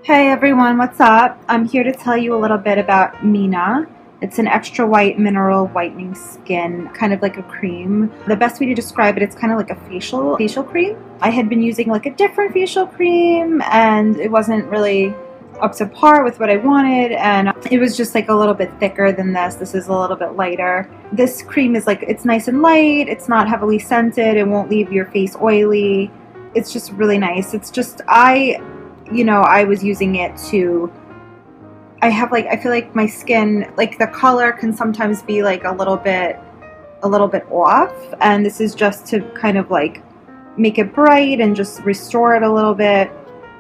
Hey everyone, what's up? I'm here to tell you a little bit about Mena. It's an extra white mineral whitening skin, kind of like a cream. The best way to describe it, it's kind of like a facial cream. I had been using like a different facial cream and it wasn't really up to par with what I wanted, and it was just like a little bit thicker than this. This is a little bit lighter. This cream is like, it's nice and light, it's not heavily scented, it won't leave your face oily. It's just really nice. It's just, I was using it to, I feel like my skin, like the color can sometimes be like a little bit off, and this is just to kind of like make it bright and just restore it a little bit.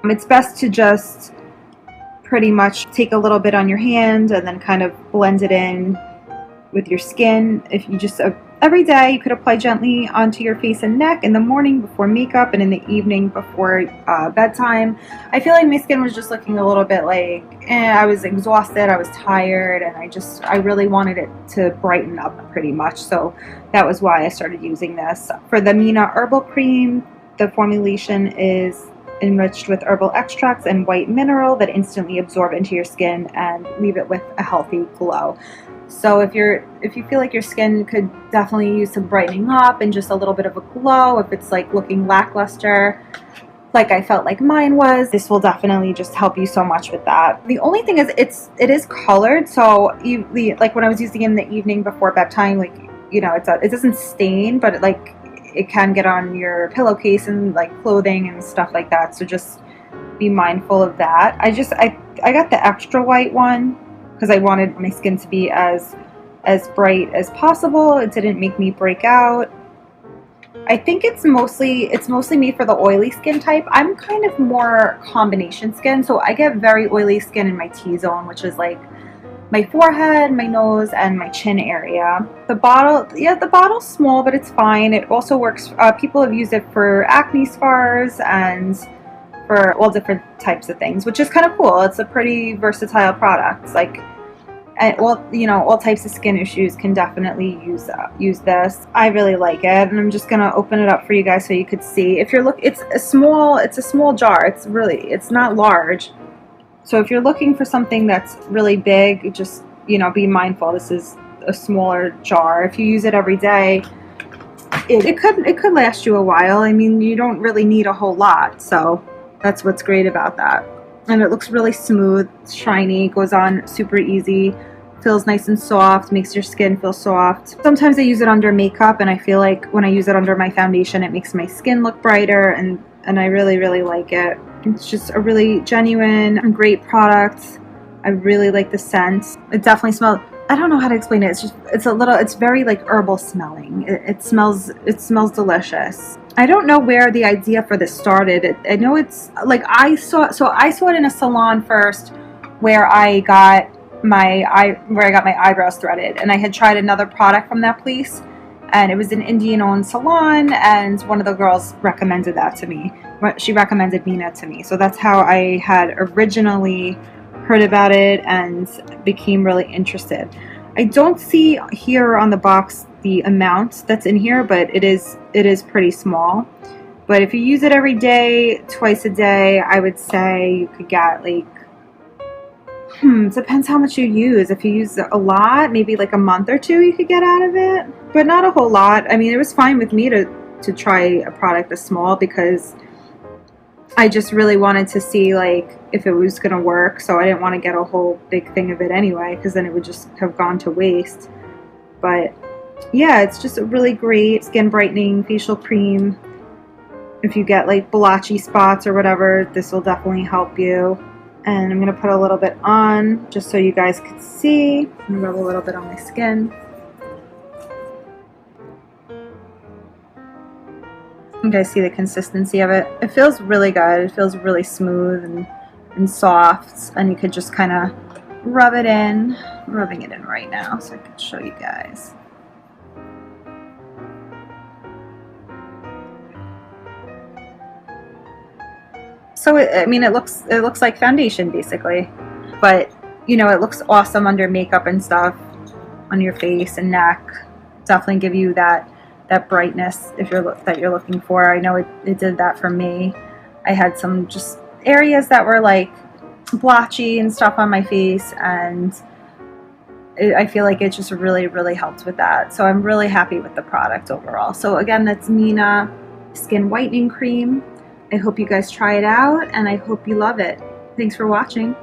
It's best to just pretty much take a little bit on your hand and then kind of blend it in with your skin. If you just every day you could apply gently onto your face and neck in the morning before makeup and in the evening before bedtime. I feel like my skin was just looking a little bit like I was exhausted, I was tired, and I really wanted it to brighten up pretty much. So that was why I started using this. For the Mena herbal cream, the formulation is enriched with herbal extracts and white mineral that instantly absorb into your skin and leave it with a healthy glow. So if you feel like your skin could definitely use some brightening up and just a little bit of a glow, if it's like looking lackluster, like I felt like mine was, this will definitely just help you so much with that. The only thing is it is colored, so like when I was using it in the evening before bedtime, like it doesn't stain, but it can get on your pillowcase and like clothing and stuff like that. So just be mindful of that. I got the extra white one because I wanted my skin to be as bright as possible. It didn't make me break out. I think it's mostly made for the oily skin type. I'm kind of more combination skin, so I get very oily skin in my T-zone, which is like my forehead, my nose, and my chin area. The bottle's small, but it's fine. It also works. People have used it for acne scars and for all different types of things, which is kind of cool. It's a pretty versatile product. Like, all types of skin issues can definitely use this. I really like it, and I'm just gonna open it up for you guys so you could see. If you're it's a small jar. It's not large. So if you're looking for something that's really big, just be mindful. This is a smaller jar. If you use it every day, it could last you a while. I mean, you don't really need a whole lot, so that's what's great about that. And it looks really smooth, shiny, goes on super easy, feels nice and soft, makes your skin feel soft. Sometimes I use it under makeup, and I feel like when I use it under my foundation, it makes my skin look brighter, and I really, really like it. It's just a really genuine and great product. I really like the scent. It definitely smells, I don't know how to explain it. It's very like herbal smelling. It smells delicious. I don't know where the idea for this started. I know it's like I saw it in a salon first where I got my eyebrows threaded, and I had tried another product from that place, and it was an Indian-owned salon, and one of the girls recommended that to me. She recommended Mena to me, so that's how I had originally heard about it and became really interested. I don't see here on the box the amount that's in here, but it is pretty small. But if you use it every day, twice a day, I would say you could get like, depends how much you use. If you use a lot, maybe like a month or two you could get out of it, but not a whole lot. I mean, it was fine with me to try a product this small because I just really wanted to see like if it was going to work, so I didn't want to get a whole big thing of it anyway, because then it would just have gone to waste. But yeah, it's just a really great skin brightening facial cream. If you get like blotchy spots or whatever, this will definitely help you. And I'm going to put a little bit on just so you guys could see. I'm going to rub a little bit on my skin. You guys see the consistency of it. It feels really good. It feels really smooth and soft, and you could just kind of rub it in. I'm rubbing it in right now so I can show you guys. So it looks like foundation basically, but it looks awesome under makeup and stuff on your face and neck. Definitely give you that brightness that you're looking for. I know it did that for me. I had some just areas that were like blotchy and stuff on my face, and I feel like it just really helped with that. So I'm really happy with the product overall. So again, that's MENA Skin Whitening Cream. I hope you guys try it out, and I hope you love it. Thanks for watching.